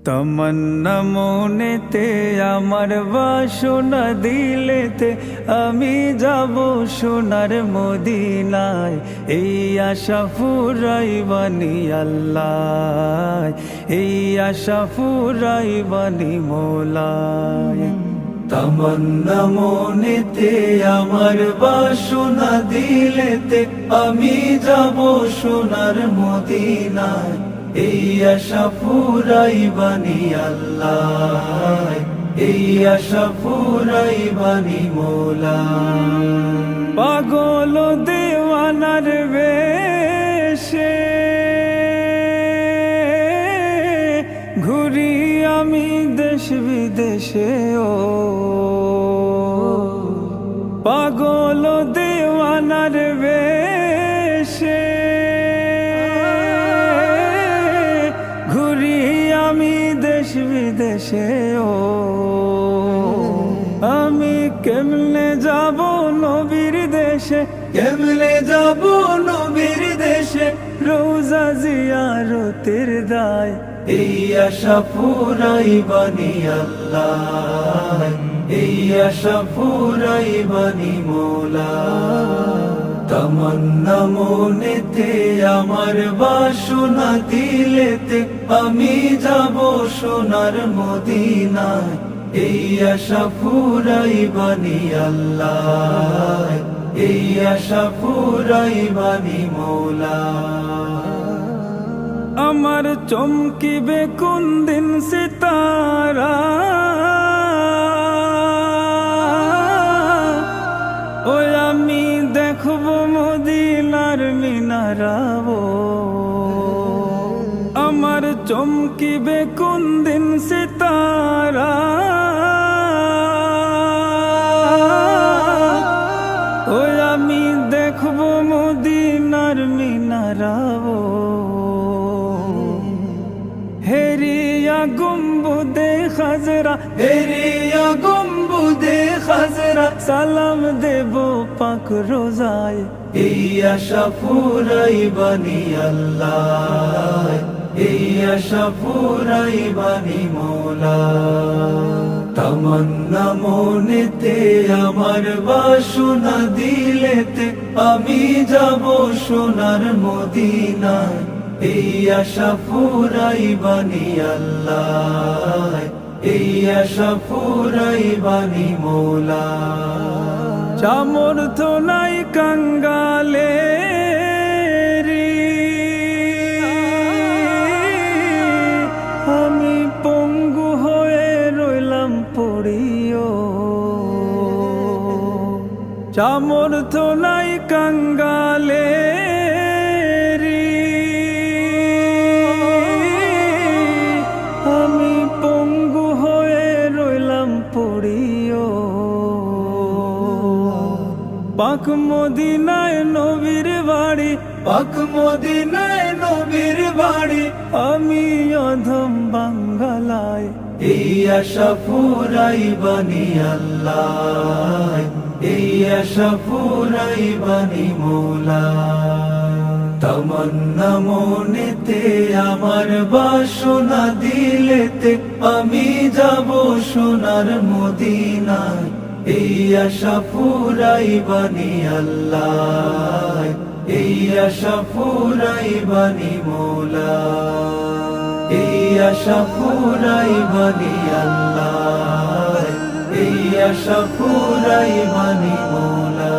তমন্না মনেতে আমার বাসনা দিলেতে আমি যাব সোনার মদিনায়। এই আশা ফুরাইবানি আল্লাহ, এই আশা ফুরাইবানি মৌলায়। তমন্না মনেতে আমার বাসনা দিলেতে আমি যাব সোনার মদিনায়। এই আশা ফুরাইবানি আল্লাহ, এই আশা ফুরাইবানি মৌলা। পাগল দেওয়ানার বেশে ঘুরি আমি দেশ বিদেশে, ও পাগল দেওয়ানার বেশে ঘুরি আমি দেশ বিদেশে, ও আমি কেমনে যাব নবীর দেশে, কেমনে যাব নবীর দেশে, রোজা জিয়ারতের দায়। এই আশা ফুরাইবানি আল্লাহ, এই আশা ফুরাইবানি মৌলা। তমন্না মনেতে আমার বাসনা দিলেতে আমি যাব সোনার মদিনায়। এই আশা ফুরাইবানি আল্লাহ, এই আশা ফুরাইবানি মৌলা। আমার চমকিবে কোন দিন সিতারা, ওই আমি দেখব মদিনার মিনারাও। আমার চমকিবে কোন দিন সিতারা, ওই আমি দেখব মদিনার মিনারাও। হেরিয়া গম্বুদে খাজরা, হেরিয়া গম্বুদে খাজরা, সালাম দেব পাক রোজায়। এই আশা ফুরাইবানি আল্লাহ, এই আশা ফুরাইবানি মৌলা। তমন্না মনেতে আমার বাসনা দিলেতে আমি যাব সোনার মদিনায়। এই আশা ফুরাইবানি আল্লাহ, এই আশা ফুরাইবানি মৌলা। সামর্থ্য নাই কাঙ্গালে আমি পঙ্গু হয়ে রইলাম পড়িও। সামর্থ্য নাই কাঙ্গালে আমি পঙ্গু হয়ে রইলাম পড়িও। পাক মদিনায় নবীর বাড়ি, পাক মদিনায় নবীর বাড়ি, আমি অধম বাঙ্গালায়। এই আশা ফুরাইবানি আল্লাহ, এই আশা ফুরাইবানি মৌলা। তমন্না মনেতে আমার বাসনা দিলেতে আমি যাব সোনার মদিনায়। এই আশা ফুরাইবানি আল্লাহ, এই আশা ফুরাইবানি মৌলা। এই আশা ফুরাইবানি আল্লাহ, এই আশা ফুরাইবানি মৌলা।